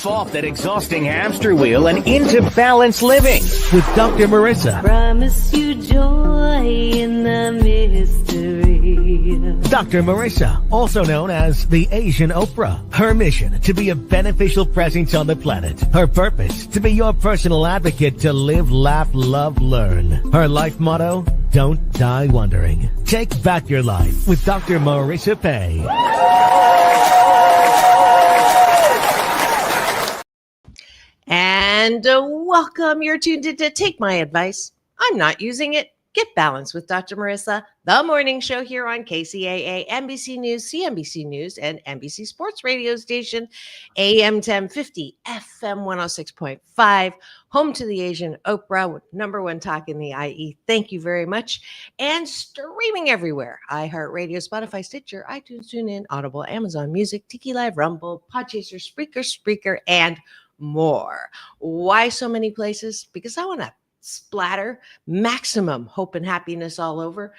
Get off that exhausting hamster wheel and into balanced living with Dr. Marissa. Promise you joy in the mystery. Dr. Marissa, also known as the Asian Oprah. Her mission, to be a beneficial presence on the planet. Her purpose, to be your personal advocate to live, laugh, love, learn. Her life motto, don't die wondering. Take back your life with Dr. Marissa Pei. And welcome. You're tuned in to Take My Advice. I'm not using it. Get Balanced with Dr. Marissa, the morning show here on KCAA, NBC News, CNBC News, and NBC Sports Radio Station, AM 1050, FM 106.5, home to the Asian Oprah, number one talk in the IE. Thank you very much. And streaming everywhere. iHeartRadio, Spotify, Stitcher, iTunes, TuneIn, Audible, Amazon Music, Tiki Live, Rumble, Podchaser, Spreaker, and more. Why so many places? Because I want to splatter maximum hope and happiness all over.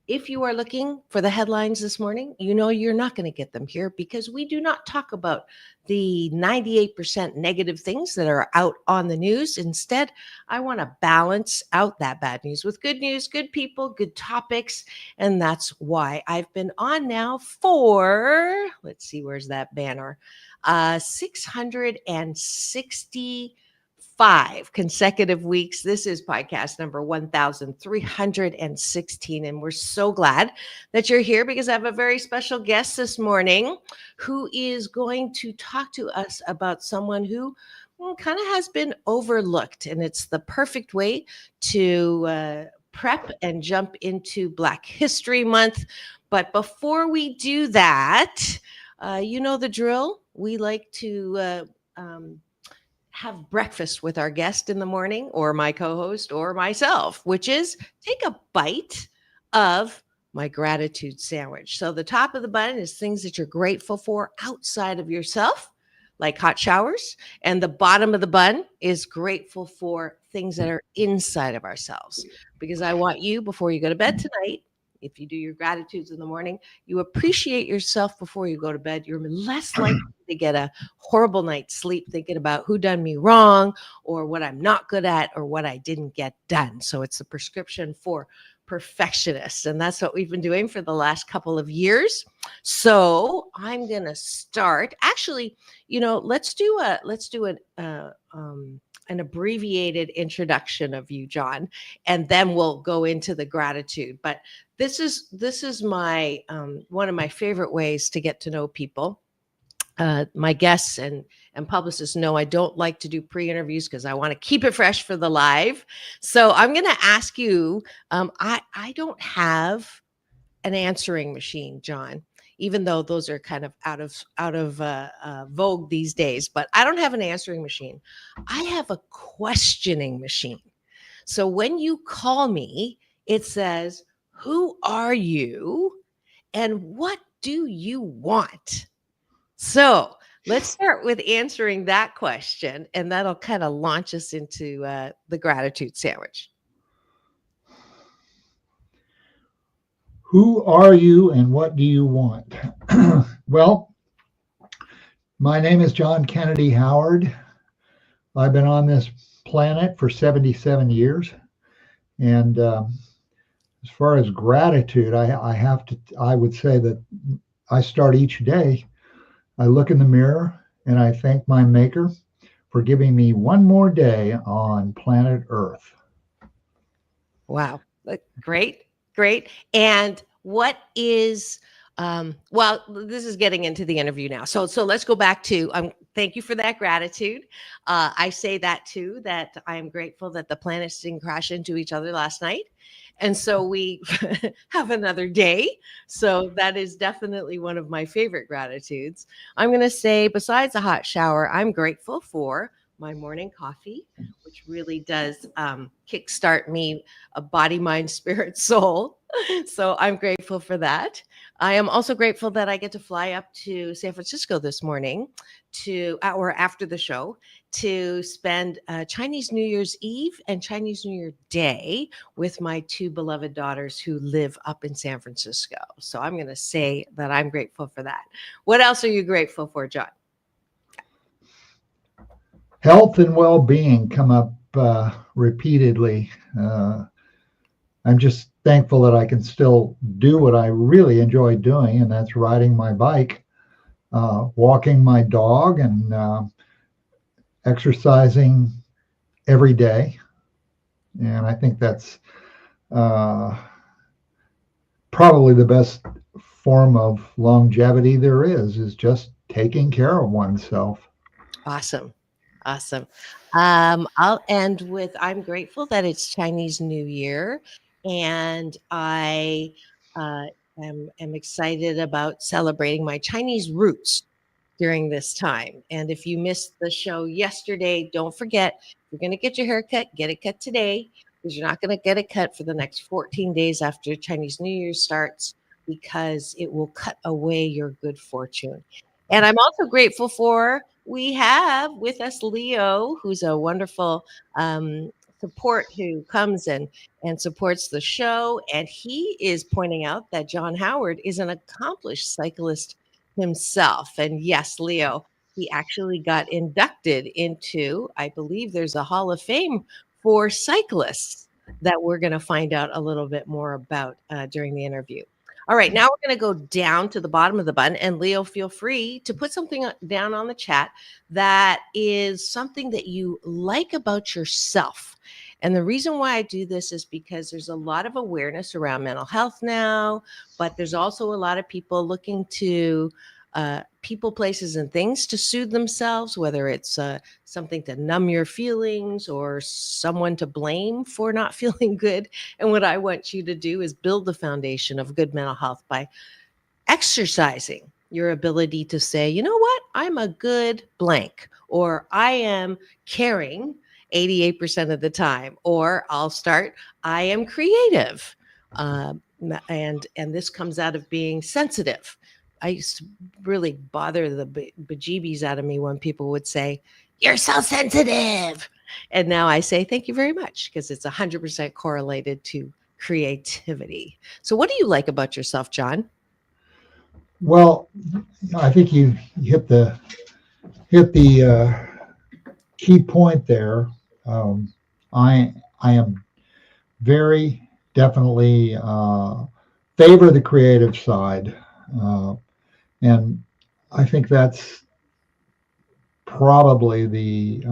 If you are looking for the headlines this morning, you know you're not going to get them here because we do not talk about the 98% negative things that are out on the news. Instead, I want to balance out that bad news with good news, good people, good topics. And that's why I've been on now for, let's see, where's that banner? 665 consecutive weeks. This is podcast number 1316. And we're so glad that you're here because I have a very special guest this morning who is going to talk to us about someone who kind of has been overlooked. And it's the perfect way to prep and jump into Black History Month. But before we do that, you know the drill. We like to have breakfast with our guest in the morning, or my co-host, or myself, which is take a bite of my gratitude sandwich. So the top of the bun is things that you're grateful for outside of yourself, like hot showers. And the bottom of the bun is grateful for things that are inside of ourselves. Because I want you, before you go to bed tonight, if you do your gratitudes in the morning, you appreciate yourself before you go to bed. You're less likely to get a horrible night's sleep thinking about who done me wrong or what I'm not good at or what I didn't get done. So it's a prescription for perfectionists. And that's what we've been doing for the last couple of years. So I'm going to start. Actually, let's do an abbreviated introduction of you, John, and then we'll go into the gratitude. But this is my one of my favorite ways to get to know people. My guests and publicists know I don't like to do pre-interviews because I want to keep it fresh for the live. So I'm going to ask you. I don't have an answering machine, John, even though those are kind of out of vogue these days. But I don't have an answering machine. I have a questioning machine. So when you call me, it says, "Who are you? And what do you want?" So let's start with answering that question, and that'll kind of launch us into the gratitude sandwich. Who are you and what do you want? Well, my name is John Kennedy Howard. I've been on this planet for 77 years. And as far as gratitude, I would say that I start each day. I look in the mirror and I thank my maker for giving me one more day on planet Earth. Wow. Great. And what is, well, this is getting into the interview now. So let's go back to, thank you for that gratitude. I say that too, that I'm grateful that the planets didn't crash into each other last night. And so we have another day. So that is definitely one of my favorite gratitudes. I'm going to say, besides a hot shower, I'm grateful for my morning coffee, which really does kickstart me, a body, mind, spirit, soul. So I'm grateful for that. I am also grateful that I get to fly up to San Francisco this morning or after the show to spend Chinese New Year's Eve and Chinese New Year Day with my two beloved daughters who live up in San Francisco. So I'm going to say that I'm grateful for that. What else are you grateful for, John? Health and well-being come up repeatedly. I'm just thankful that I can still do what I really enjoy doing, and that's riding my bike, walking my dog, and exercising every day. And I think that's probably the best form of longevity there is just taking care of oneself. Awesome. Awesome. I'll end with I'm grateful that it's Chinese New Year, and I uh, am excited about celebrating my Chinese roots during this time. And if you missed the show yesterday, don't forget, if you're going to get your hair cut, get it cut today, because you're not going to get it cut for the next 14 days after Chinese New Year starts, because it will cut away your good fortune. And I'm also grateful for we have with us Leo, who's a wonderful support who comes and supports the show. And he is pointing out that John Howard is an accomplished cyclist himself. And yes, Leo, he actually got inducted into, I believe there's a Hall of Fame for cyclists that we're going to find out a little bit more about during the interview. All right, now we're going to go down to the bottom of the button. And Leo, feel free to put something down on the chat that is something that you like about yourself. And the reason why I do this is because there's a lot of awareness around mental health now, but there's also a lot of people looking to people, places, and things to soothe themselves, whether it's something to numb your feelings or someone to blame for not feeling good. And what I want you to do is build the foundation of good mental health by exercising your ability to say, you know what, I'm a good blank, or I am caring 88% of the time, or I'll start, I am creative. And this comes out of being sensitive. I used to really bother the bejeebies out of me when people would say, you're so sensitive. And now I say, thank you very much, because it's 100% correlated to creativity. So what do you like about yourself, John? Well, I think you hit the key point there. I am very definitely favor the creative side, and I think that's probably the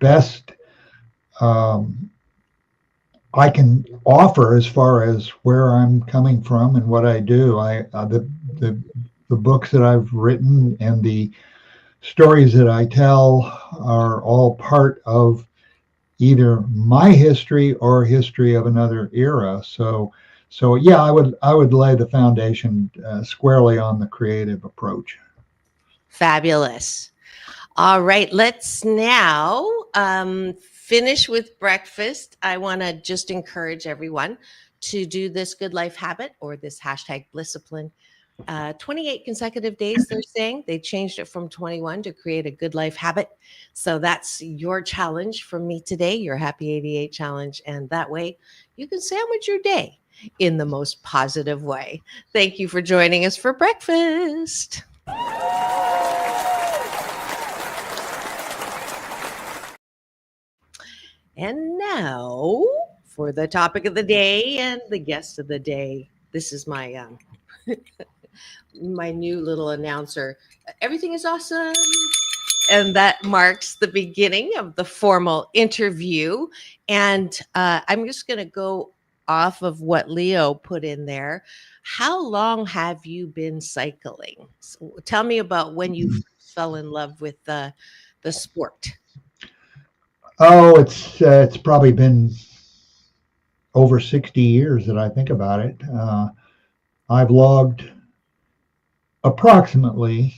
best I can offer as far as where I'm coming from and what I do. The books that I've written and the stories that I tell are all part of either my history or history of another era. So yeah, I would lay the foundation squarely on the creative approach. Fabulous. All right, let's now finish with breakfast. I want to just encourage everyone to do this good life habit or this hashtag Blisscipline. 28 consecutive days, they're saying. They changed it from 21 to create a good life habit. So that's your challenge from me today, your Happy 88 challenge. And that way you can sandwich your day in the most positive way. Thank you for joining us for breakfast. And now for the topic of the day and the guest of the day. This is my my new little announcer. Everything is awesome. And that marks the beginning of the formal interview. And I'm just going to go off of what Leo put in there. How long have you been cycling? So tell me about when you fell in love with the sport. Oh, it's probably been over 60 years that I think about it. I've logged approximately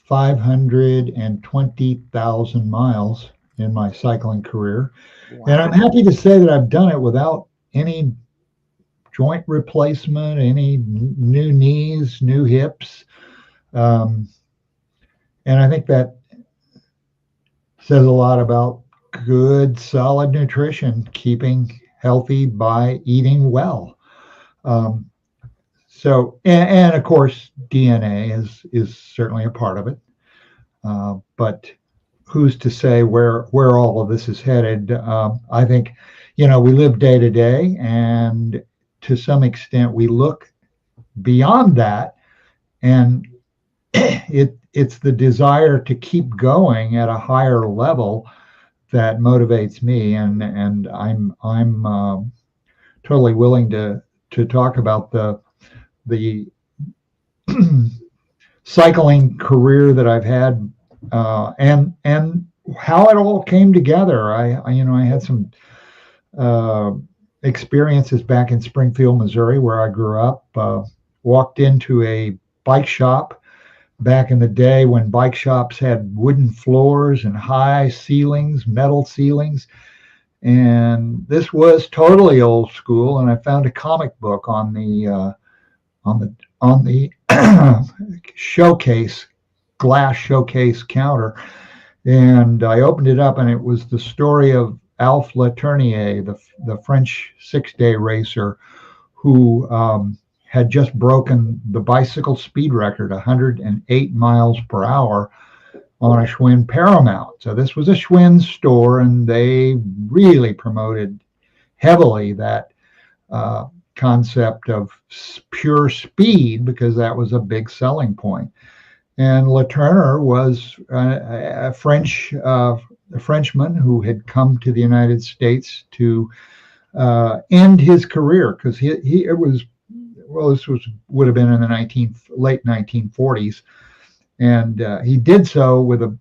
520,000 miles in my cycling career. Wow. And I'm happy to say that I've done it without any joint replacement, any new knees, new hips. And I think that says a lot about good, solid nutrition, keeping healthy by eating well. So, and of course, DNA is certainly a part of it. But who's to say where all of this is headed? I think, we live day to day, and to some extent we look beyond that, and it's the desire to keep going at a higher level that motivates me, and I'm totally willing to talk about the cycling career that I've had, and how it all came together. I had some experiences back in Springfield, Missouri, where I grew up. Walked into a bike shop back in the day when bike shops had wooden floors and high ceilings, metal ceilings. And this was totally old school. And I found a comic book on the showcase, glass showcase counter. And I opened it up, and it was the story of Alph Letournier, the French 6-day racer, who had just broken the bicycle speed record, 108 miles per hour, on a Schwinn Paramount. So this was a Schwinn store, and they really promoted heavily that concept of pure speed, because that was a big selling point. And Letournier was a Frenchman who had come to the United States to end his career, because this would have been in the late 1940s, and he did so with an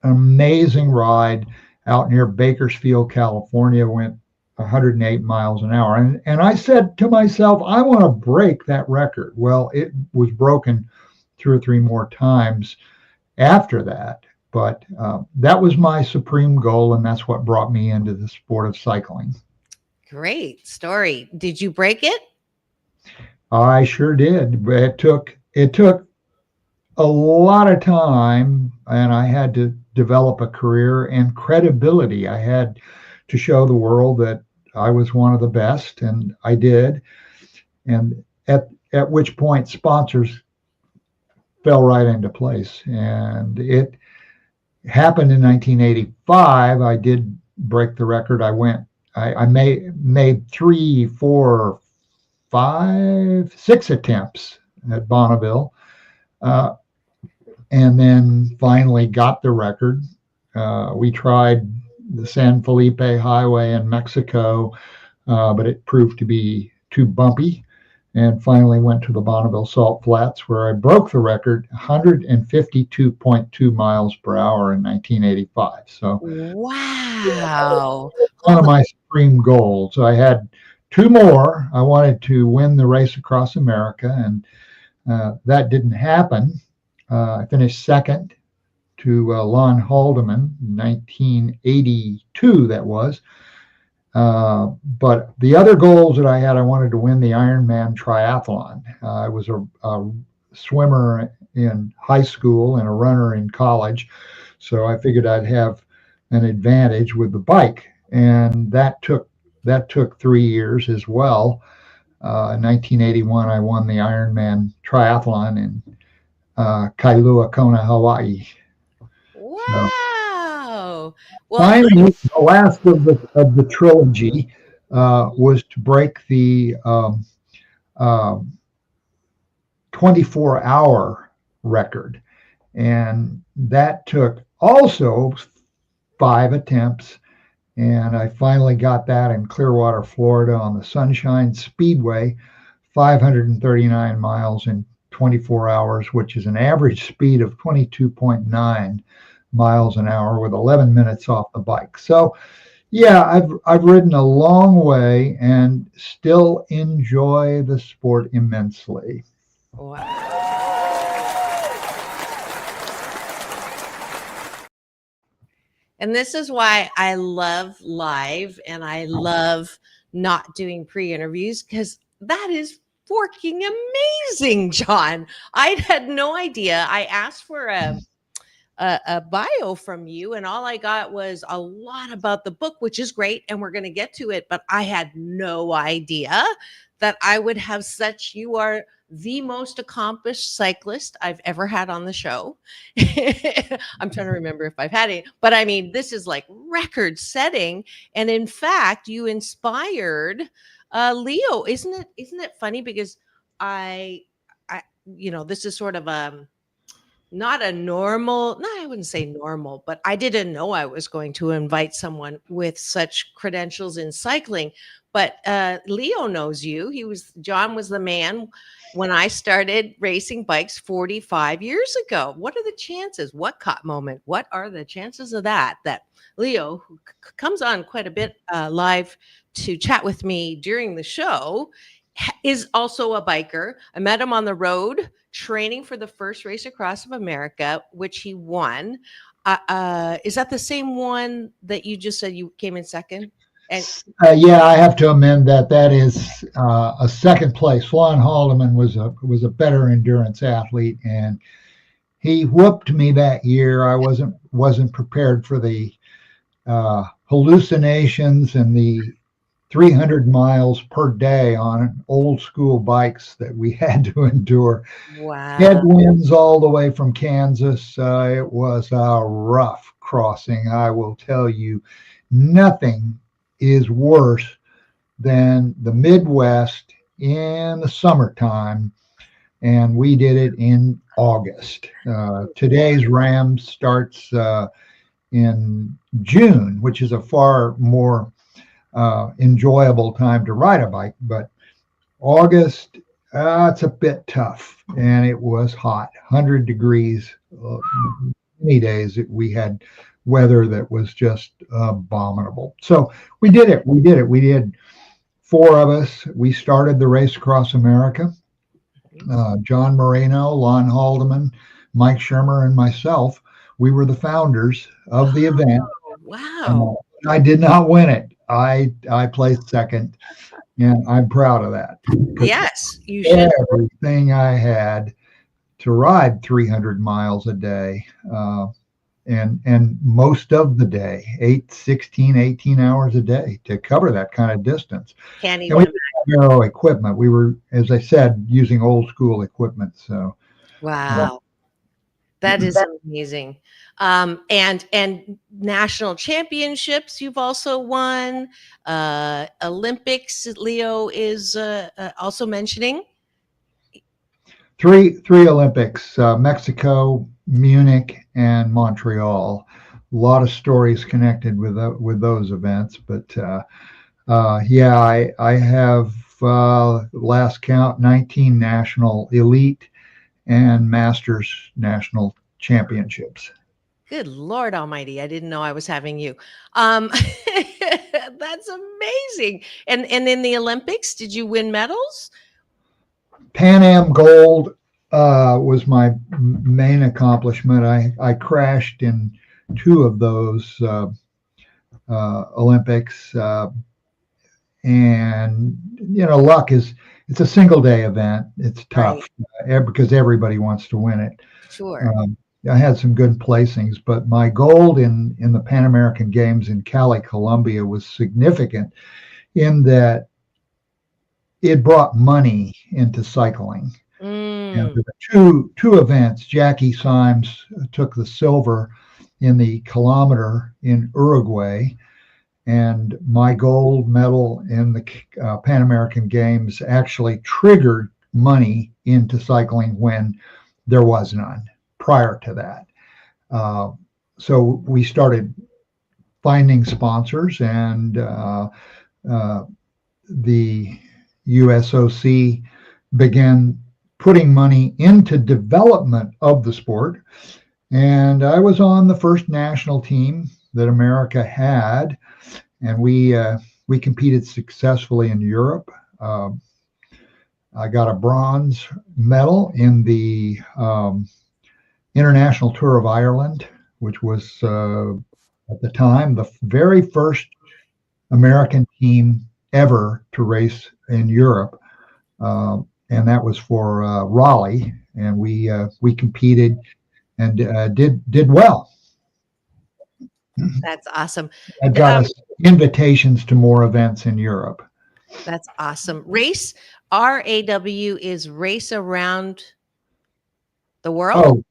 amazing ride out near Bakersfield, California. Went 108 miles an hour, and I said to myself, I want to break that record. Well, it was broken 2 or 3 more times after that, but that was my supreme goal, and that's what brought me into the sport of cycling. Great story. Did you break it? I sure did. It took a lot of time, and I had to develop a career and credibility. I had to show the world that I was one of the best, and I did. And at which point sponsors fell right into place. And it happened in 1985. I did break the record. I made 3, 4, 5, 6 attempts at Bonneville, and then finally got the record. We tried the San Felipe Highway in Mexico, but it proved to be too bumpy, and finally went to the Bonneville Salt Flats, where I broke the record, 152.2 miles per hour in 1985. So wow, one of my supreme goals. I had 2 more. I wanted to win the race across America, and that didn't happen. I finished second to Lon Haldeman, 1982 that was. But the other goals that I had, I wanted to win the Ironman triathlon. I was a swimmer in high school and a runner in college, so I figured I'd have an advantage with the bike, and that took 3 years as well. In 1981, I won the Ironman triathlon in Kailua Kona, Hawaii. Wow. Well, Finally, the last of the trilogy was to break the 24-hour record, and that took also 5 attempts. And I finally got that in Clearwater, Florida, on the Sunshine Speedway, 539 miles in 24 hours, which is an average speed of 22.9 miles an hour with 11 minutes off the bike. So, yeah, I've ridden a long way and still enjoy the sport immensely. wow. And this is why I love live, and I love not doing pre-interviews, because that is freaking amazing, John. I had no idea. I asked for a bio from you, and all I got was a lot about the book, which is great, and we're going to get to it, but I had no idea that I would have such, you are the most accomplished cyclist I've ever had on the show. I'm trying to remember if I've had it, but I mean, this is like record setting. And in fact, you inspired Leo. Isn't it funny? Because I, this is sort of not a normal, no, I wouldn't say normal, but I didn't know I was going to invite someone with such credentials in cycling. But Leo knows you. John was the man when I started racing bikes 45 years ago. What are the chances? What moment? What are the chances of that Leo, who comes on quite a bit live to chat with me during the show, is also a biker. I met him on the road training for the first race across of America, which he won. Is that the same one that you just said you came in second? And yeah, I have to amend that. That is a second place. Lon Haldeman was a better endurance athlete, and he whooped me that year. I wasn't prepared for the hallucinations and the 300 miles per day on old school bikes that we had to endure. wow. Headwinds all the way from Kansas. It was a rough crossing. I will tell you, nothing is worse than the Midwest in the summertime. And we did it in August. Today's Ram starts in June, which is a far more enjoyable time to ride a bike, but August, it's a bit tough, and it was hot, 100 degrees. Many days we had weather that was just abominable. So we did it. We did 4 of us. We started the race across America. John Moreno, Lon Haldeman, Mike Shermer, and myself. We were the founders of the event. Wow. I did not win it. I placed second, and I'm proud of that. Yes, you should. Everything I had to ride 300 miles a day, and most of the day, 18 hours a day to cover that kind of distance. Can't And even we didn't have narrow equipment. We were, as I said, using old school equipment. So wow. That is amazing. And national championships you've also won. Olympics, Leo is also mentioning. 3 Olympics: Mexico, Munich, and Montreal. A lot of stories connected with those events. But yeah, I have last count 19 national elite and masters national championships. Good Lord Almighty! I didn't know I was having you. That's amazing. And in the Olympics, did you win medals? Pan Am gold was my main accomplishment. I crashed in 2 of those Olympics, and luck is, it's a single day event. It's tough, right, because everybody wants to win it. Sure. I had some good placings, but my gold in the Pan American Games in Cali, Colombia was significant in that it brought money into cycling. And there were two events. Jackie Symes took the silver in the kilometer in Uruguay, and my gold medal in the Pan American Games actually triggered money into cycling when there was none prior to that. So we started finding sponsors, and the USOC began putting money into development of the sport. And I was on the first national team that America had, and we competed successfully in Europe. I got a bronze medal in the International Tour of Ireland, which was at the time the very first American team ever to race in Europe, and that was for Raleigh, and we competed and did well. That's awesome. I got us invitations to more events in Europe. That's awesome. Race RAW is Race Around the World?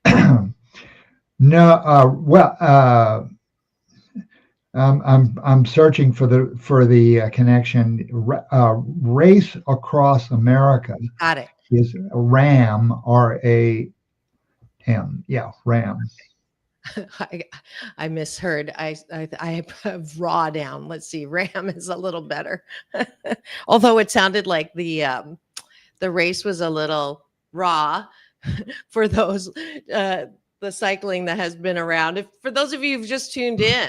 Oh, no. I'm searching for the connection. Race Across America Got it. is RAM, RAM. Yeah, RAM. I misheard. I have raw down. Let's see. Ram is a little better. Although it sounded like the race was a little raw for those the cycling that has been around. If for those of you who've just tuned in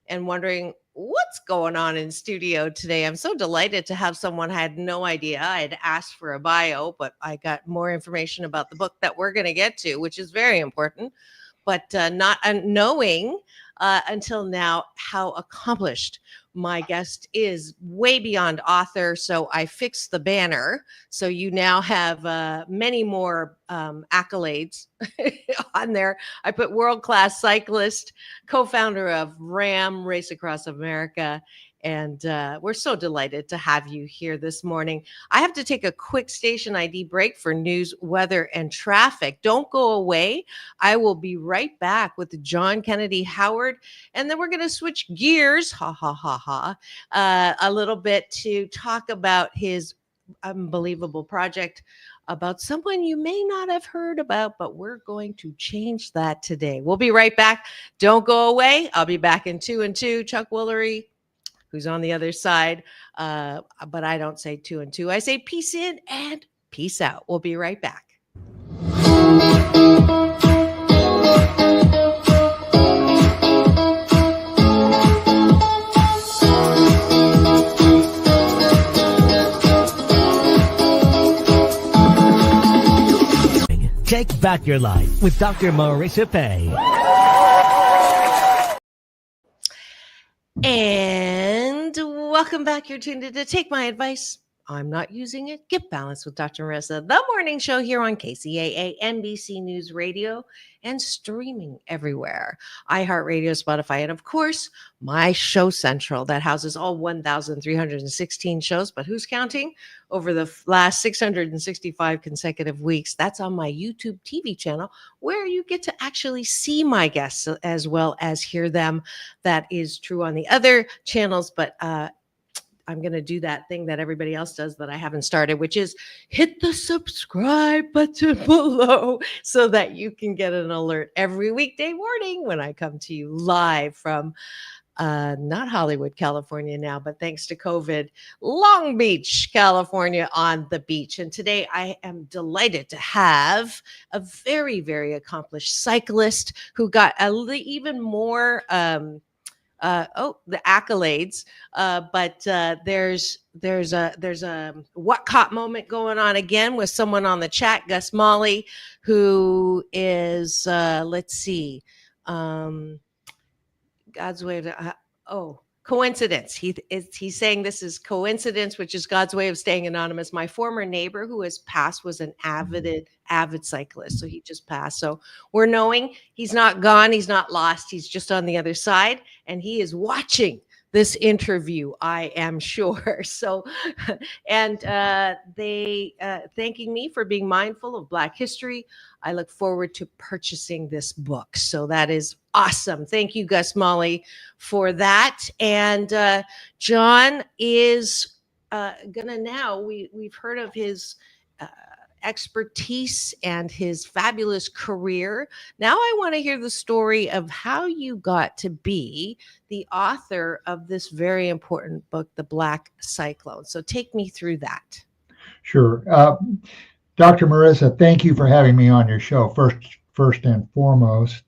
and wondering what's going on in studio today, I'm so delighted to have someone I had no idea. I had asked for a bio, but I got more information about the book that we're going to get to, which is very important, but not knowing until now how accomplished my guest is, way beyond author. So I fixed the banner. So you now have many more accolades on there. I put world-class cyclist, co-founder of RAM, Race Across America. And we're so delighted to have you here this morning. I have to take a quick station ID break for news, weather, and traffic. Don't go away. I will be right back with John Kennedy Howard. And then we're going to switch gears, a little bit to talk about his unbelievable project about someone you may not have heard about, but we're going to change that today. We'll be right back. Don't go away. I'll be back in 2 and 2. Chuck Woolery, who's on the other side. But I don't say 2 and 2. I say peace in and peace out. We'll be right back. Take back your life with Dr. Marissa Pei. And welcome back. You're tuned in to Take My Advice. I'm not using it. Get Balanced with Dr. Marissa, the morning show here on KCAA, NBC News Radio, and streaming everywhere. iHeartRadio, Spotify, and of course, my Show Central that houses all 1,316 shows. But who's counting? Over the last 665 consecutive weeks. That's on my YouTube TV channel, where you get to actually see my guests as well as hear them. That is true on the other channels, but I'm going to do that thing that everybody else does that I haven't started, which is hit the subscribe button below so that you can get an alert every weekday morning when I come to you live from not Hollywood, California now, but thanks to COVID, Long Beach, California, on the beach. And today I am delighted to have a very, very accomplished cyclist who got even more the accolades, but there's a what caught moment going on again with someone on the chat, Gus Molly, who is let's see, God's way to coincidence. He's saying this is coincidence, which is God's way of staying anonymous. My former neighbor who has passed was an avid cyclist. So he just passed. So we're knowing he's not gone. He's not lost. He's just on the other side. And he is watching this interview, I am sure. So, and they thanking me for being mindful of Black history. I look forward to purchasing this book. So that is awesome. Thank you, Gus Molly, for that. And John is gonna now, we've heard of his expertise and his fabulous career. Now I want to hear the story of how you got to be the author of this very important book, The Black Cyclone. So take me through that. Sure. Dr. Marissa, thank you for having me on your show. First and foremost,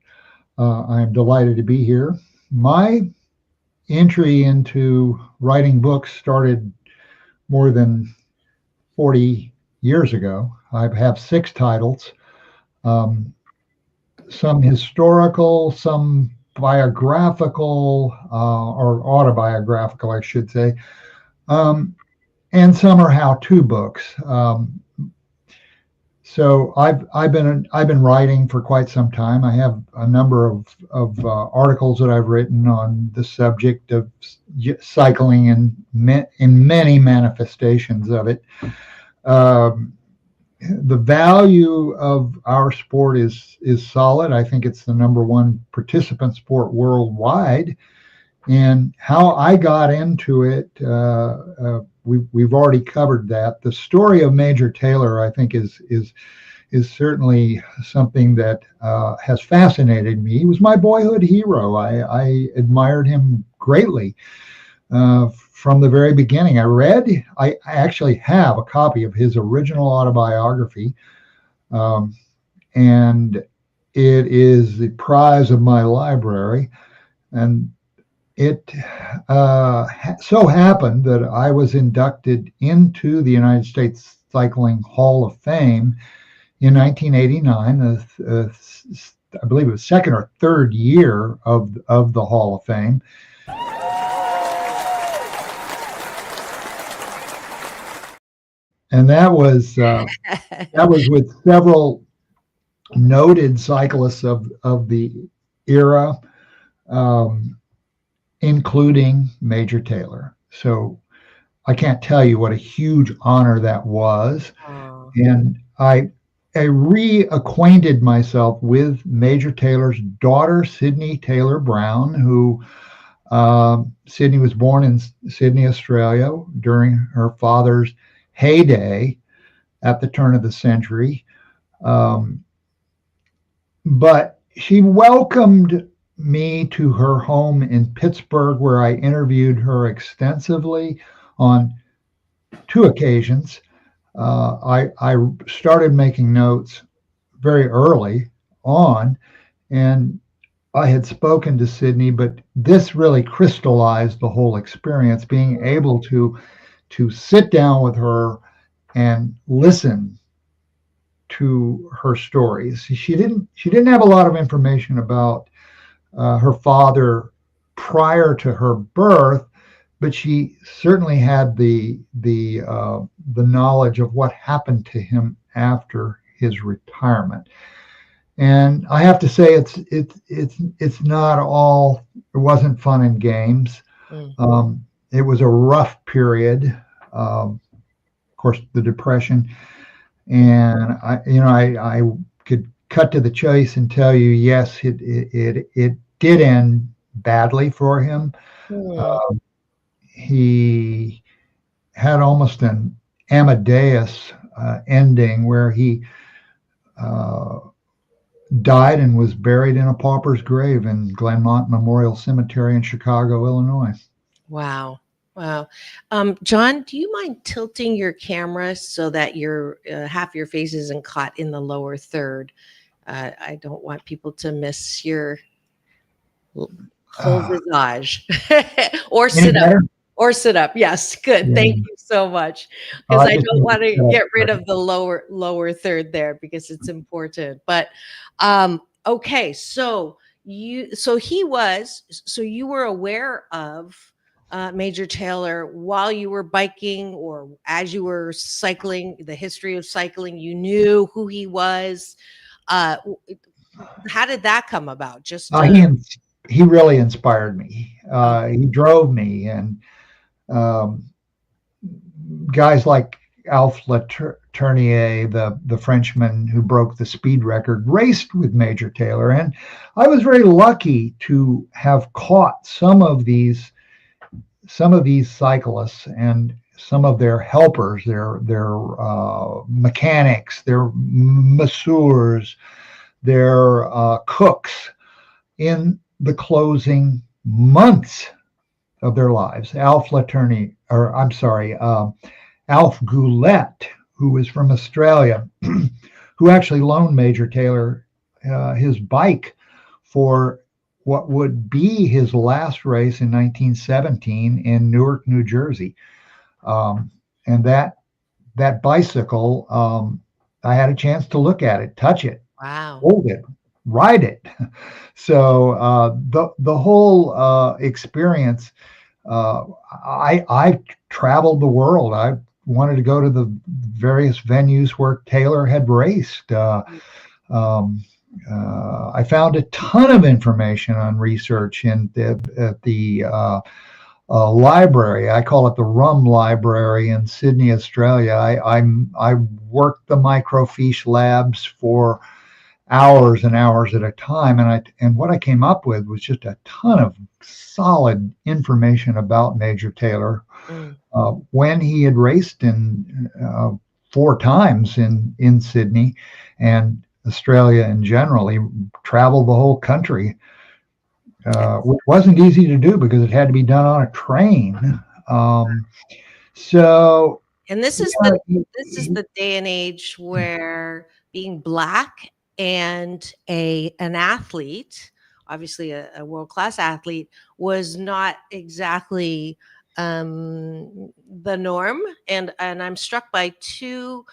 I'm delighted to be here. My entry into writing books started more than 40 years ago. I have 6 titles, some historical, some biographical, or autobiographical, I should say, and some are how-to books. So I've been writing for quite some time. I have a number of articles that I've written on the subject of cycling and in many manifestations of it. Um, the value of our sport is solid. I think it's the number one participant sport worldwide. And how I got into it, we've already covered that. The story of Major Taylor, I think, is certainly something that has fascinated me. He was my boyhood hero. I admired him greatly from the very beginning. I actually have a copy of his original autobiography, and it is the prize of my library. And it so happened that I was inducted into the United States Cycling Hall of Fame in 1989. I believe it was second or third year of the Hall of Fame. And that was with several noted cyclists of the era. Including Major Taylor. So I can't tell you what a huge honor that was. Oh. And I reacquainted myself with Major Taylor's daughter, Sydney Taylor Brown, who Sydney was born in Sydney, Australia during her father's heyday at the turn of the century. But she welcomed me to her home in Pittsburgh, where I interviewed her extensively on 2 occasions. I started making notes very early on, and I had spoken to Sydney, but this really crystallized the whole experience, being able to sit down with her and listen to her stories. She didn't have a lot of information about her father prior to her birth, but she certainly had the knowledge of what happened to him after his retirement. And I have to say, it's not all. It wasn't fun and games. Mm-hmm. It was a rough period. Of course, the Depression, and I could cut to the chase and tell you, yes, it did end badly for him. Mm. He had almost an Amadeus ending, where he died and was buried in a pauper's grave in Glenmont Memorial Cemetery in Chicago, Illinois. Wow. John, do you mind tilting your camera so that your half your face isn't caught in the lower third? I don't want people to miss your whole visage. Or sit up. Or sit up. Yes, good. Yeah. Thank you so much. Because I don't want to get rid of the lower third there, because it's important. But okay, so you were aware of Major Taylor while you were biking, or as you were cycling, the history of cycling, you knew who he was. How did that come about? He really inspired me. He drove me, and guys like Alf Letournier, the Frenchman who broke the speed record, raced with Major Taylor, and I was very lucky to have caught some of these cyclists and some of their helpers, their mechanics, their masseurs, their cooks in the closing months of their lives. Alf Goulet, who was from Australia, who actually loaned Major Taylor his bike for what would be his last race in 1917 in Newark, New Jersey. And that bicycle, I had a chance to look at it, touch it, wow, hold it, ride it. So the whole experience, I traveled the world. I wanted to go to the various venues where Taylor had raced. I found a ton of information on research at the library. I call it the Rum Library in Sydney, Australia. I worked the microfiche labs for hours and hours at a time, and what I came up with was just a ton of solid information about Major Taylor. When he had raced in 4 times in Sydney and Australia in general. He traveled the whole country, which wasn't easy to do because it had to be done on a train. And this is the day and age where being Black and an athlete, obviously a world-class athlete, was not exactly the norm. And I'm struck by 2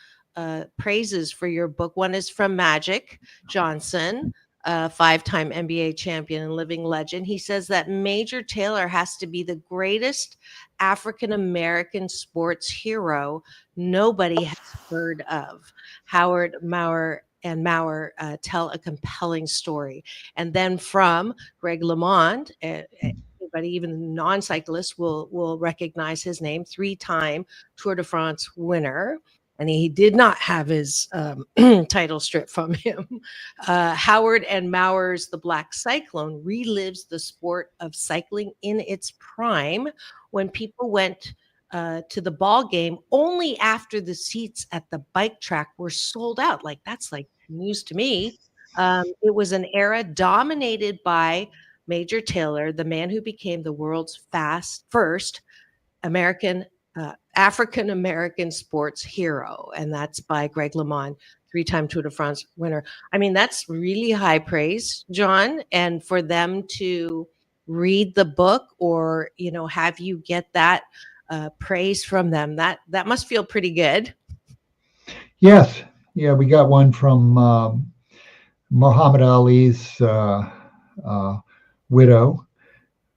praises for your book. One is from Magic Johnson, 5-time NBA champion and living legend. He says that Major Taylor has to be the greatest African-American sports hero nobody has heard of. Howard, Maurer, and Maurer tell a compelling story. And then from Greg LeMond, anybody, even non-cyclists, will recognize his name, 3-time Tour de France winner. And he did not have his title stripped from him. Howard and Maurer's The Black Cyclone relives the sport of cycling in its prime, when people went to the ball game only after the seats at the bike track were sold out. That's like news to me. It was an era dominated by Major Taylor, the man who became the world's first African-American sports hero. And that's by Greg LeMond, 3-time Tour de France winner. I mean, that's really high praise, John. And for them to read the book or, have you get that praise from them, that must feel pretty good. Yes. Yeah, we got one from Muhammad Ali's widow,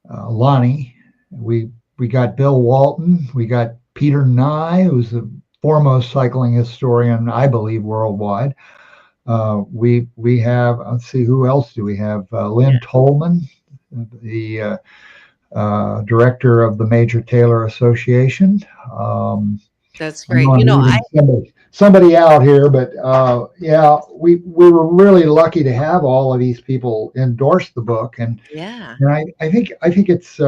Lonnie. We got Bill Walton. We got Peter Nye, who's the foremost cycling historian, I believe, worldwide. We have, let's see, who else do we have? Lynn Tolman, the director of the Major Taylor Association. That's great. Somebody out here, but we were really lucky to have all of these people endorse the book, and I think it's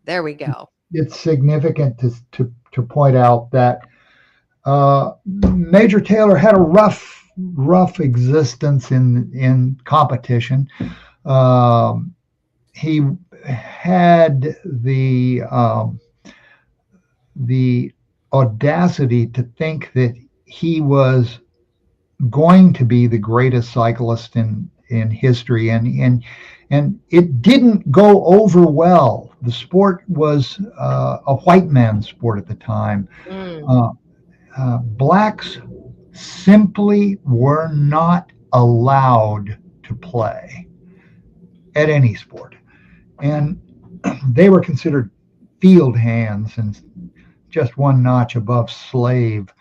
there we go. It's significant to point out that Major Taylor had a rough existence in competition. He had the audacity to think that he was going to be the greatest cyclist in history, and it didn't go over well. The sport was a white man's sport at the time. Blacks simply were not allowed to play at any sport, and they were considered field hands and just one notch above slave.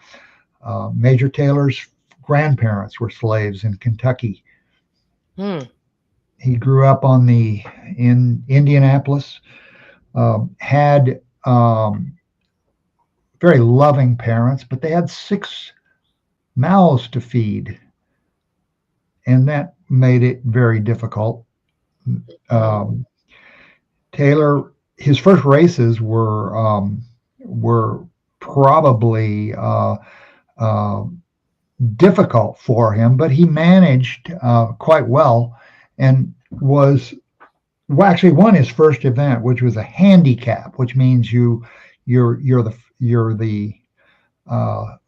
Major Taylor's grandparents were slaves in Kentucky. He grew up in Indianapolis, had very loving parents, but they had 6 mouths to feed, and that made it very difficult. Taylor, his first races were probably difficult for him, but he managed quite well, and actually won his first event, which was a handicap, which means you're the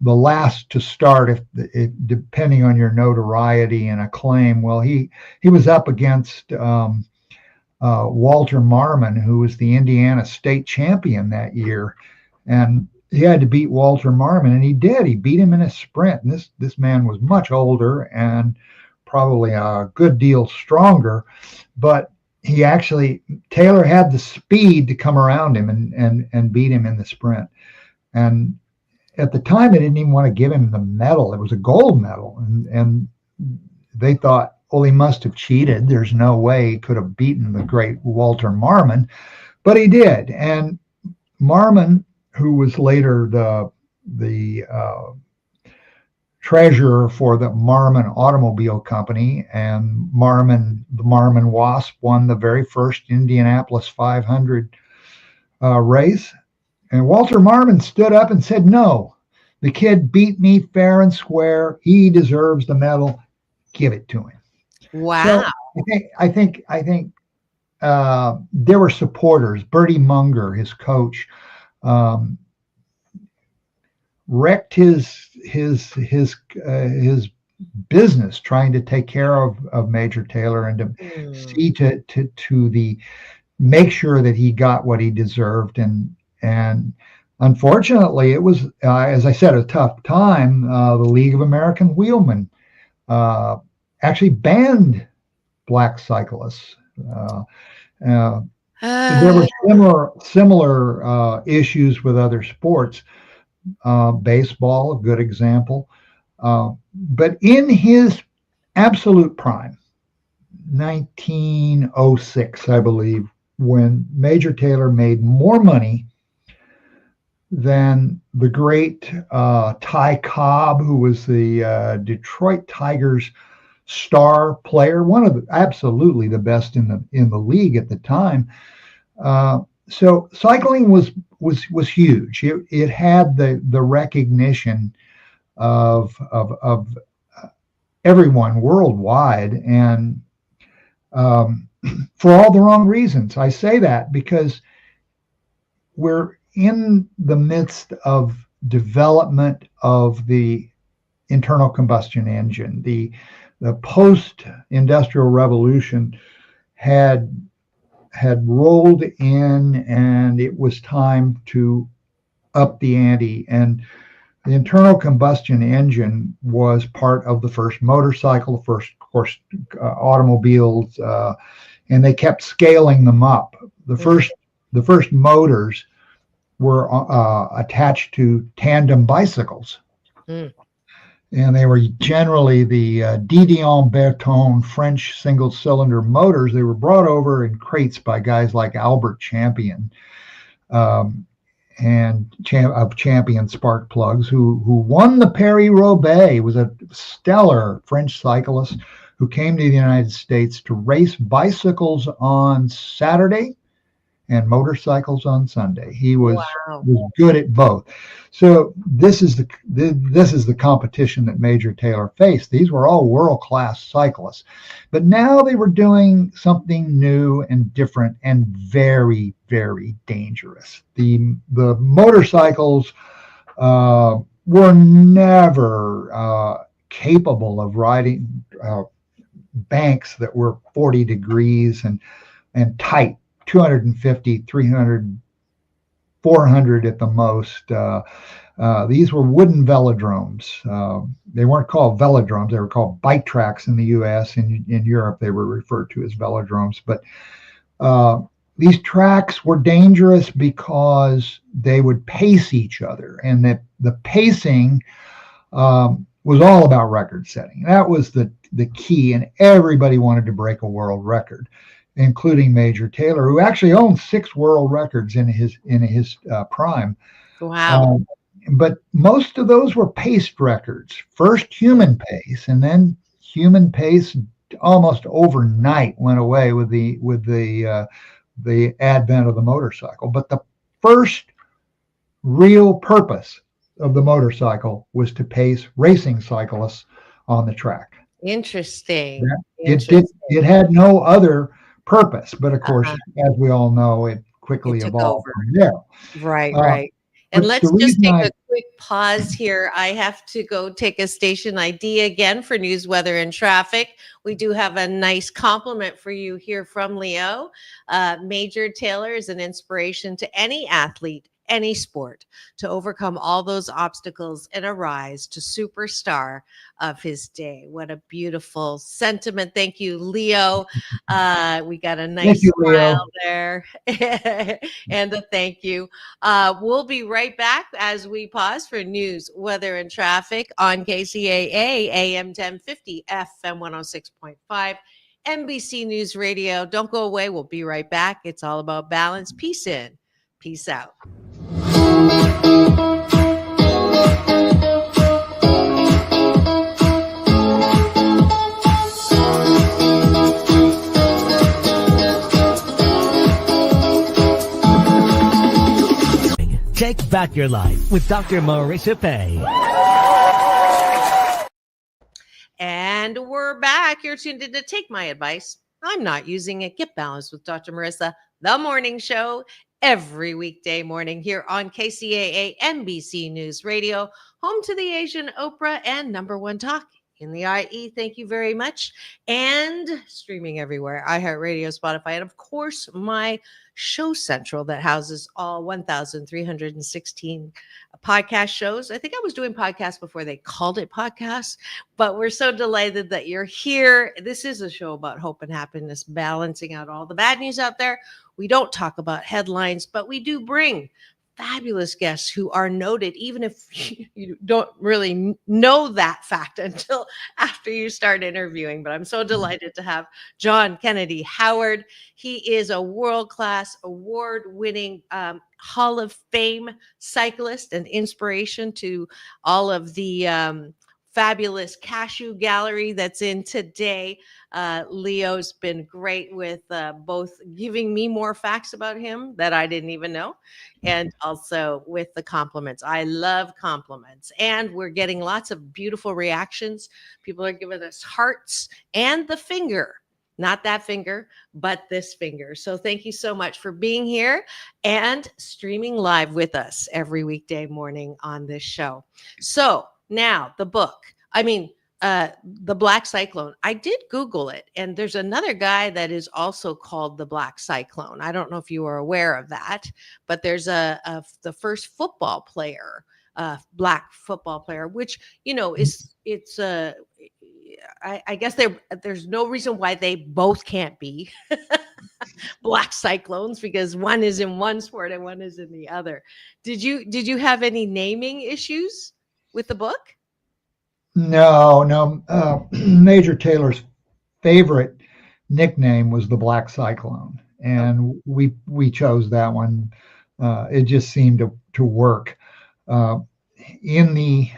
last to start if depending on your notoriety and acclaim. Well, he was up against Walter Marmon, who was the Indiana state champion that year, and he had to beat Walter Marmon, and he did. He beat him in a sprint. And this man was much older and probably a good deal stronger, but Taylor had the speed to come around him and beat him in the sprint. And at the time, they didn't even want to give him the medal. It was a gold medal. And they thought, well, he must have cheated. There's no way he could have beaten the great Walter Marmon, but he did. And Marmon, who was later the treasurer for the Marmon Automobile Company, and the Marmon Wasp won the very first Indianapolis 500 race. And Walter Marmon stood up and said, no, the kid beat me fair and square. He deserves the medal. Give it to him. Wow. So I think there were supporters. Bertie Munger, his coach, wrecked his business trying to take care of Major Taylor and to see to the make sure that he got what he deserved. And unfortunately, it was, as I said, a tough time. The League of American Wheelmen actually banned black cyclists. There were similar issues with other sports. Baseball, a good example. But in his absolute prime, 1906, I believe, when Major Taylor made more money than the great Ty Cobb, who was the Detroit Tigers star player, one of absolutely the best in the league at the time. So cycling was huge. It had the recognition of everyone worldwide, and for all the wrong reasons. I say that because we're in the midst of development of the internal combustion engine. The post-industrial revolution had rolled in, and it was time to up the ante. And the internal combustion engine was part of the first motorcycle, the first, of course, automobiles, and they kept scaling them up. The first motors were attached to tandem bicycles. And they were generally the Didion Berton French single-cylinder motors. They were brought over in crates by guys like Albert Champion and of Champion spark plugs, who won the Paris-Roubaix. Was a stellar French cyclist who came to the United States to race bicycles on Saturday and motorcycles on Sunday. He was good at both. So this is the competition that Major Taylor faced. These were all world-class cyclists, but now they were doing something new and different and very, very dangerous. The motorcycles were never capable of riding banks that were 40 degrees and tight. 250, 300, 400 at the most. These were wooden velodromes. They weren't called velodromes. They were called bike tracks in the U.S. In Europe, they were referred to as velodromes. But these tracks were dangerous because they would pace each other. And the pacing was all about record setting. That was the key. And everybody wanted to break a world record, including Major Taylor, who actually owned 6 world records in his prime. Wow. But most of those were paced records. First human pace, and then human pace almost overnight went away with the advent of the motorcycle. But the first real purpose of the motorcycle was to pace racing cyclists on the track. Interesting. It had no other purpose, but of course, as we all know, it quickly evolved from there. Right. And let's just take a quick pause here. I have to go take a station ID again for news, weather, and traffic. We do have a nice compliment for you here from Leo. Major Taylor is an inspiration to any athlete any sport, to overcome all those obstacles and arise to superstar of his day. What a beautiful sentiment. Thank you, Leo. We got a Thank nice you, smile Leo. there and a thank you. We'll be right back as we pause for news, weather, and traffic on KCAA AM 1050, FM 106.5. NBC News Radio. Don't go away. We'll be right back. It's all about balance. Peace in, peace out. Take back your life with Dr. Marissa Pei. And we're back. You're tuned in to Take My Advice. I'm not using it. Get balanced with Dr. Marissa, the morning show, every weekday morning here on KCAA NBC News Radio, home to the Asian Oprah and number one talk in the IE. Thank you very much. And streaming everywhere, iHeartRadio, Spotify, and of course, my Show Central that houses all 1,316 podcast shows. I think I was doing podcasts before they called it podcasts, but we're so delighted that you're here. This is a show about hope and happiness, balancing out all the bad news out there. We don't talk about headlines, but we do bring fabulous guests who are noted, even if you don't really know that fact until after you start interviewing. But I'm so delighted to have John Kennedy Howard. He is a world-class, award-winning Hall of Fame cyclist and inspiration to all of the fabulous cashew gallery that's in today. Leo's been great with both giving me more facts about him that I didn't even know, and also with the compliments. I love compliments, and we're getting lots of beautiful reactions. People are giving us hearts and the finger. Not that finger, but this finger. So thank you so much for being here and streaming live with us every weekday morning on this show. So now the book, the Black Cyclone. I did Google it, and there's another guy that is also called the Black Cyclone. I don't know if you are aware of that, but there's the first football player, black football player, which, I guess there's no reason why they both can't be Black Cyclones, because one is in one sport and one is in the other. Did you have any naming issues with the book? No. Major Taylor's favorite nickname was the Black Cyclone, and we chose that one. It just seemed to work. In the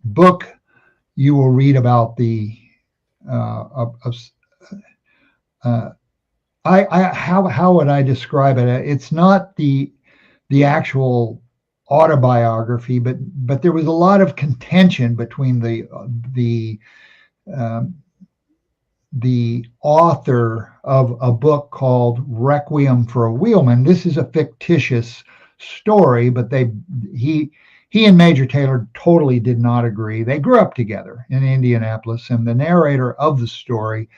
book, you will read about the how would I describe it? It's not the actual autobiography, but there was a lot of contention between the author of a book called Requiem for a Wheelman. This is a fictitious story, but he and Major Taylor totally did not agree. They grew up together in Indianapolis, and the narrator of the story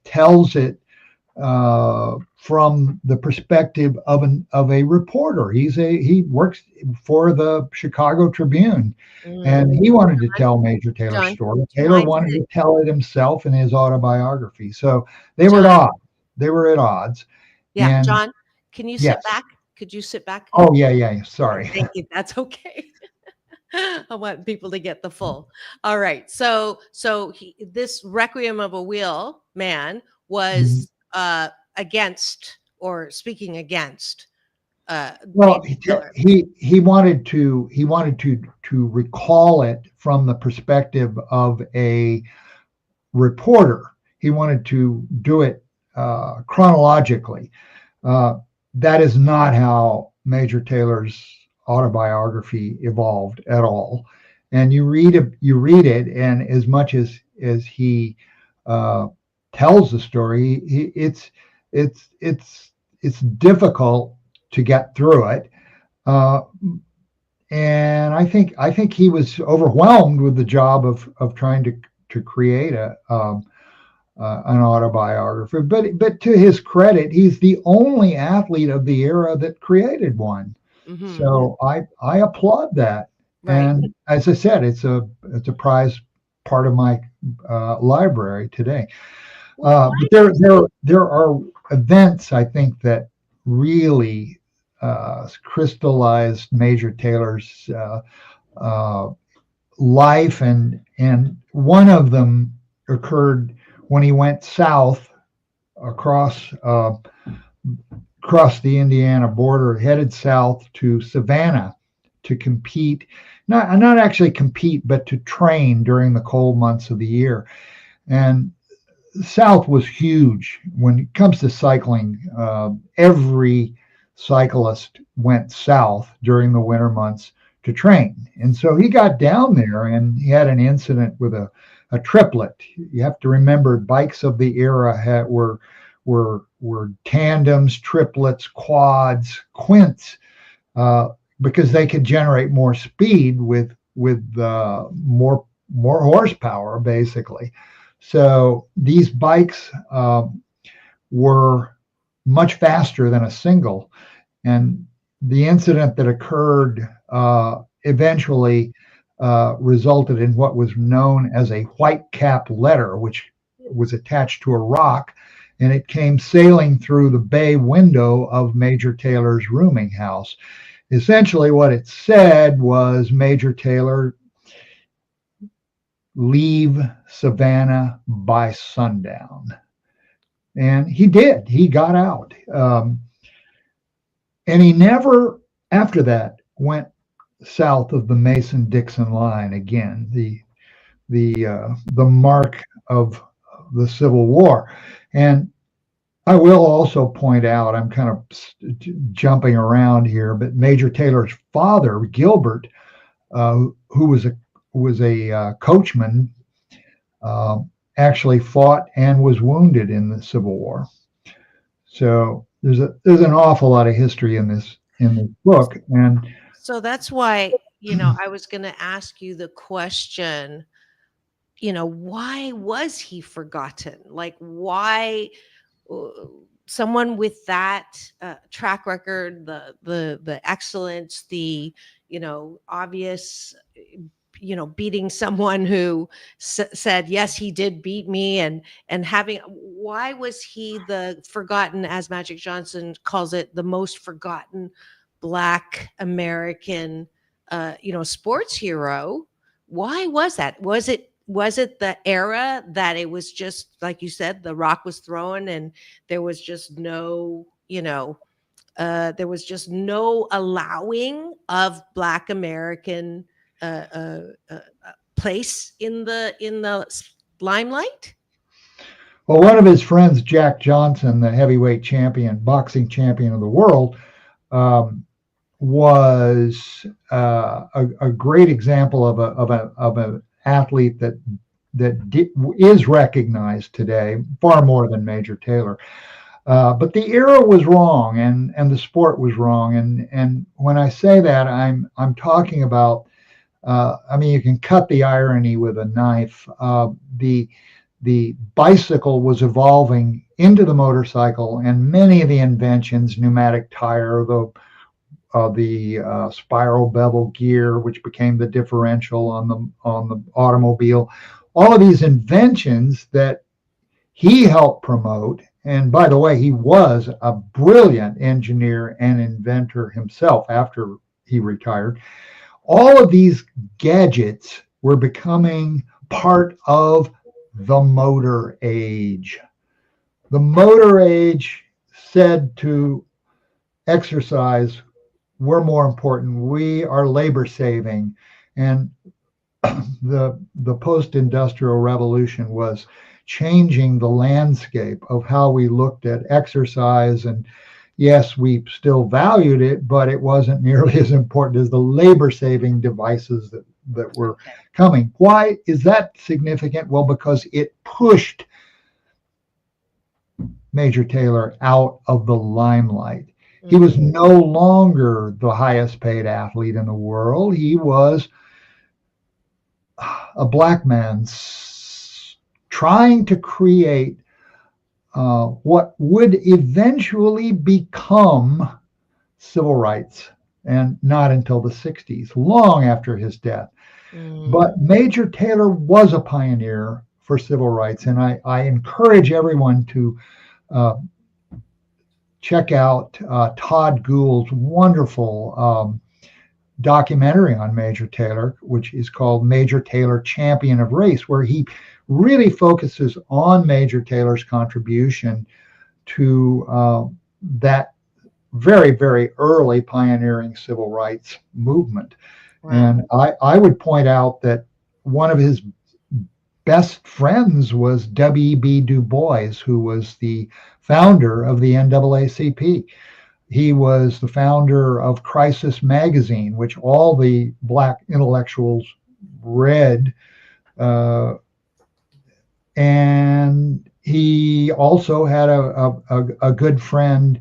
tells it from the perspective of a reporter. He works for the Chicago Tribune, and he wanted to tell Major Taylor's story. Taylor wanted to tell it himself in his autobiography. So they were at odds. They were at odds. Yeah, and, John, can you sit back? Could you sit back? Oh, yeah. Sorry. Thank you. That's okay. I want people to get the full. All right. So this Requiem of a Wheel man was against, or speaking against. Well, he wanted to recall it from the perspective of a reporter. He wanted to do it chronologically. That is not how Major Taylor's autobiography evolved at all. And you read it, and as much as he tells the story, it's difficult to get through it. And I think he was overwhelmed with the job of trying to create an autobiography. But to his credit, he's the only athlete of the era that created one. Mhm. So I applaud that. Right. And as I said, it's a prized part of my library today. Well, But there are events I think that really crystallized Major Taylor's uh, life, and one of them occurred when he went south across across the Indiana border, headed south to Savannah to compete, not actually compete, but to train during the cold months of the year. And South was huge when it comes to cycling. Every cyclist went south during the winter months to train. And so he got down there and he had an incident with a triplet. You have to remember bikes of the era were tandems, triplets, quads, quints, because they could generate more speed with more horsepower, basically. So these bikes were much faster than a single, and the incident that occurred eventually resulted in what was known as a white cap letter, which was attached to a rock, and it came sailing through the bay window of Major Taylor's rooming house. Essentially, what it said was, Major Taylor, leave Savannah by sundown. And he did. He got out. And he never, after that, went south of the Mason-Dixon line again, the mark of the Civil War. And I will also point out, I'm kind of jumping around here, but Major Taylor's father, Gilbert, who was a coachman, actually fought and was wounded in the Civil War. So there's an awful lot of history in this book, and so that's why, I was going to ask you the question, why was he forgotten? Like, why someone with that track record, the excellence, the obvious, beating someone who said, yes, he did beat me, and why was he the forgotten, as Magic Johnson calls it, the most forgotten Black American sports hero? Why was that? Was it the era that it was just like you said, the rock was thrown and there was just no there was just no allowing of Black American place in the limelight? well, one of his friends, Jack Johnson, the heavyweight champion, boxing champion of the world, was a great example of an athlete that is recognized today far more than Major Taylor. But the era was wrong, and the sport was wrong. And when I say that, I'm talking about. I mean, you can cut the irony with a knife. The bicycle was evolving into the motorcycle, and many of the inventions, pneumatic tire, the spiral bevel gear, which became the differential on the automobile, all of these inventions that he helped promote. And by the way, he was a brilliant engineer and inventor himself after he retired. All of these gadgets were becoming part of the motor age. The motor age said to exercise, we're more important. We are labor saving. And the post-industrial revolution was changing the landscape of how we looked at exercise. And yes, we still valued it, but it wasn't nearly as important as the labor-saving devices that were coming. Why is that significant? Well, because it pushed Major Taylor out of the limelight. He was no longer the highest paid athlete in the world. He was a Black man's trying to create what would eventually become civil rights, and not until the 60s, long after his death. But Major Taylor was a pioneer for civil rights, and I encourage everyone to check out Todd Gould's wonderful documentary on Major Taylor, which is called Major Taylor, Champion of Race, where he really focuses on Major Taylor's contribution to that very, very early pioneering civil rights movement. Wow. And I would point out that one of his best friends was W.E.B. Du Bois, who was the founder of the NAACP. He was the founder of Crisis Magazine, which all the Black intellectuals read. And he also had a good friend.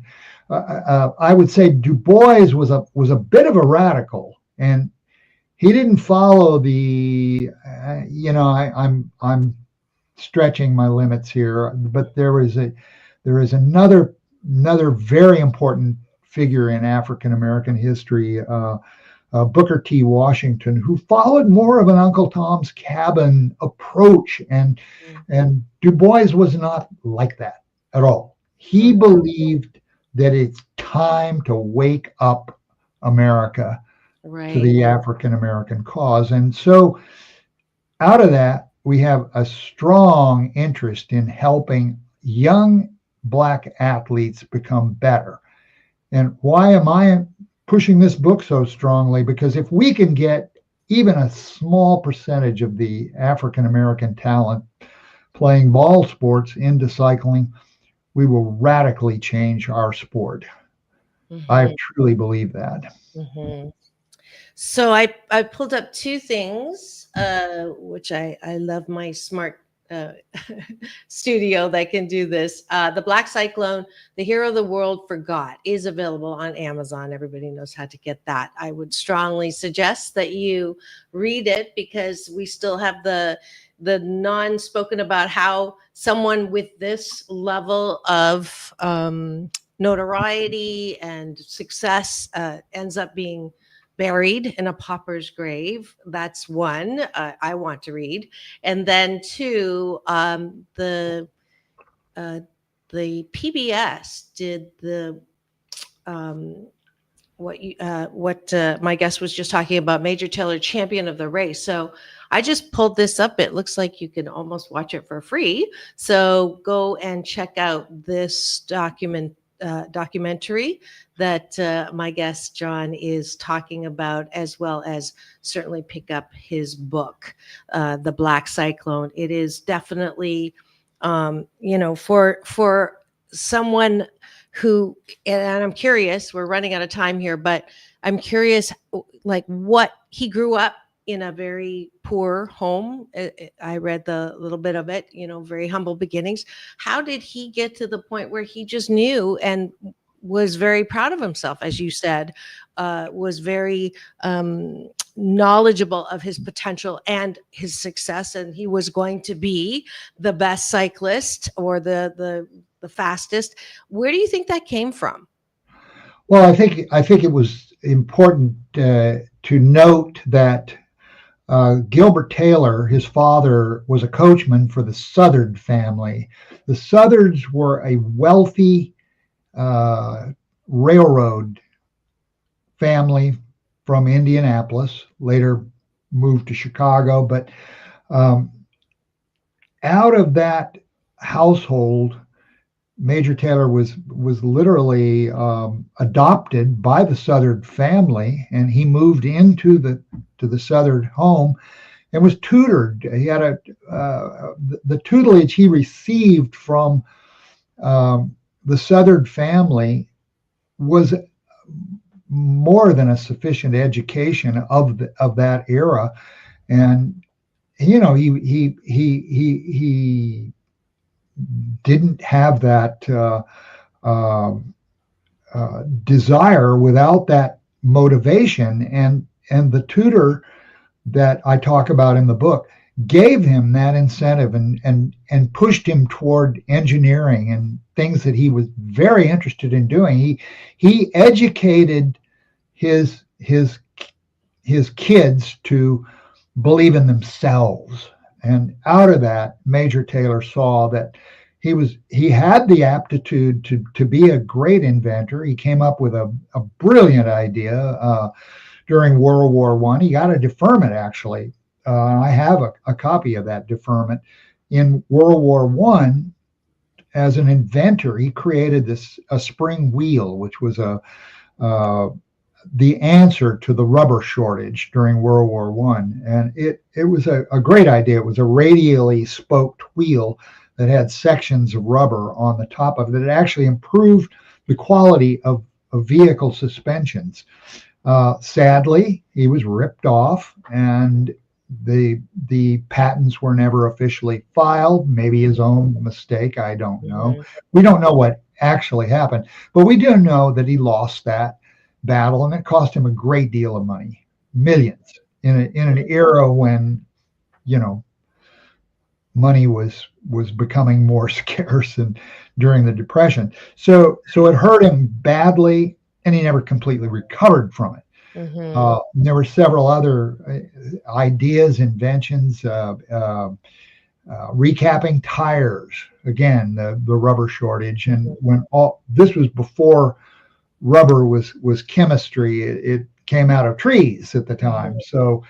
I would say Du Bois was a bit of a radical, and he didn't follow the, I'm stretching my limits here, but there is another very important figure in African American history, Booker T. Washington, who followed more of an Uncle Tom's Cabin approach, and Du Bois was not like that at all. He believed that it's time to wake up America to the African American cause. And so out of that, we have a strong interest in helping young Black athletes become better. And why am I pushing this book so strongly? Because if we can get even a small percentage of the African American talent playing ball sports into cycling, we will radically change our sport. I truly believe that. So I pulled up two things, which I love my smart studio that can do this. The Black Cyclone, The Hero the World Forgot, is available on Amazon. Everybody knows how to get that. I would strongly suggest that you read it, because we still have the non-spoken about how someone with this level of notoriety and success ends up being buried in a pauper's grave. That's one I want to read. And then two, the PBS did the what my guest was just talking about, Major Taylor, Champion of the Race. So I just pulled this up. It looks like you can almost watch it for free. So go and check out this documentary that my guest John is talking about, as well as certainly pick up his book, The Black Cyclone. It is definitely, for someone who, and I'm curious, we're running out of time here, but I'm curious, like, what he grew up in a very poor home. I read the little bit of it, very humble beginnings. How did he get to the point where he just knew and was very proud of himself, as you said, was very knowledgeable of his potential and his success, and he was going to be the best cyclist or the fastest? Where do you think that came from? Well, I think it was important to note that Gilbert Taylor, his father, was a coachman for the Southard family. The Southards were a wealthy railroad family from Indianapolis, later moved to Chicago. But out of that household, Major Taylor was literally adopted by the Southard family, and he moved into the Southard home and was tutored. He had the tutelage he received from the Southard family was more than a sufficient education of that era, and he didn't have that desire without that motivation. And the tutor that I talk about in the book gave him that incentive and pushed him toward engineering and things that he was very interested in doing. He educated his kids to believe in themselves. And out of that, Major Taylor saw that he had the aptitude to be a great inventor. He came up with a brilliant idea during World War One. He got a deferment, actually. I have a copy of that deferment. In World War One, as an inventor, he created a spring wheel, which was the answer to the rubber shortage during World War One, and it was a great idea. It was a radially spoked wheel that had sections of rubber on the top of it. It actually improved the quality of vehicle suspensions. Sadly, he was ripped off, and the patents were never officially filed. Maybe his own mistake. I don't know. Mhm. We don't know what actually happened, but we do know that he lost that battle, and it cost him a great deal of money, millions, in an era when, money was becoming more scarce, and during the Depression. So it hurt him badly, and he never completely recovered from it. Mhm. There were several other ideas, inventions, recapping tires. Again, the rubber shortage, and when all this was before rubber was chemistry, it came out of trees at the time. So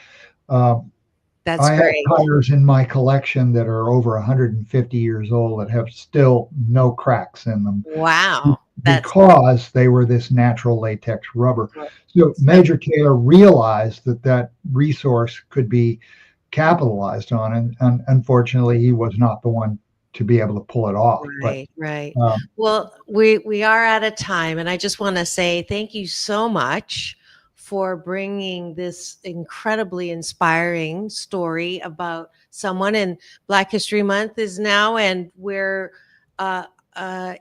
That's I have great. tires in my collection that are over 150 years old that have still no cracks in them, Wow. That's because they were this natural latex rubber. So so Major Taylor realized that resource could be capitalized on, and unfortunately, he was not the one to be able to pull it off. But right, right. um, Well, we are out of time, and I just want to say thank you so much for bringing this incredibly inspiring story about someone. And Black History Month is now, and we're uh,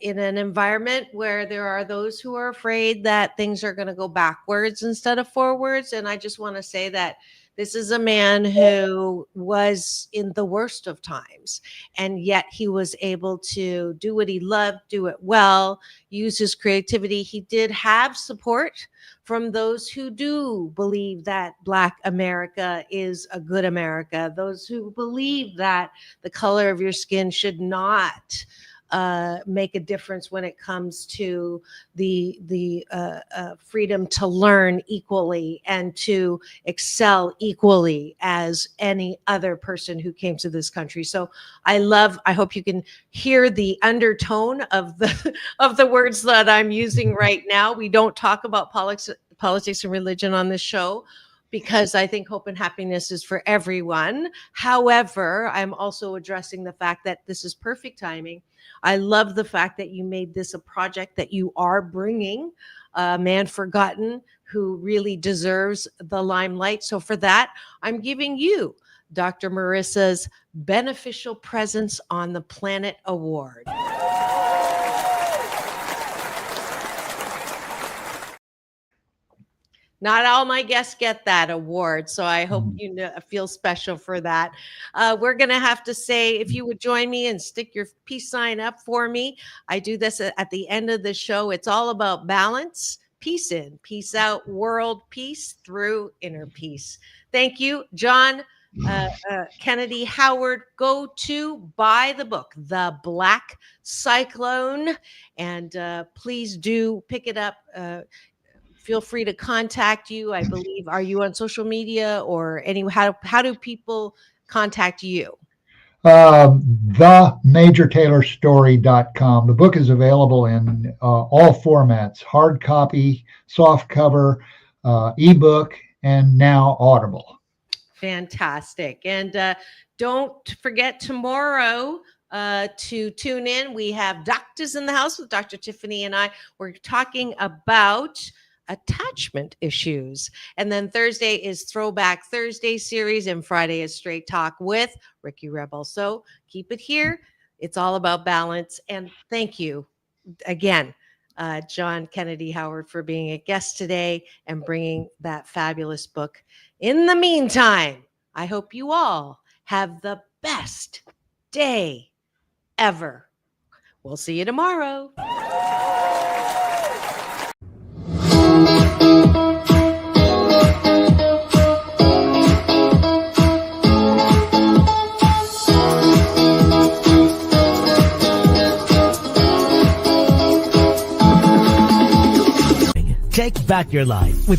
in an environment where there are those who are afraid that things are going to go backwards instead of forwards. And I just want to say that this is a man who was in the worst of times, and yet he was able to do what he loved, do it well, use his creativity. He did have support from those who do believe that Black America is a good America, those who believe that the color of your skin should not make a difference when it comes to the freedom to learn equally and to excel equally as any other person who came to this country. So I hope you can hear the undertone of the of the words that I'm using right now. We don't talk about politics and religion on this show, because I think hope and happiness is for everyone. However, I'm also addressing the fact that this is perfect timing. I love the fact that you made this a project that you are bringing a man forgotten who really deserves the limelight. So for that, I'm giving you Dr. Marissa's Beneficial Presence on the Planet Award. Not all my guests get that award, so I hope you feel special for that. We're going to have to say, if you would join me and stick your peace sign up for me. I do this at the end of the show. It's all about balance, peace in, peace out, world peace through inner peace. Thank you, John Kennedy Howard. Go to buy the book, The Black Cyclone, and please do pick it up. Feel free to contact you. I believe, are you on social media or how do people contact you? TheMajorTaylorStory.com. The book is available in all formats: hard copy, soft cover, ebook, and now Audible. Fantastic. And don't forget tomorrow to tune in. We have Doctors in the House with Dr. Tiffany and I. We're talking about attachment issues. And then Thursday is Throwback Thursday series, and Friday is Straight Talk with Ricky Rebel. So keep it here. It's all about balance. And thank you again, John Kennedy Howard, for being a guest today and bringing that fabulous book. In the meantime, I hope you all Have the best day ever. We'll see you tomorrow. Take back your life with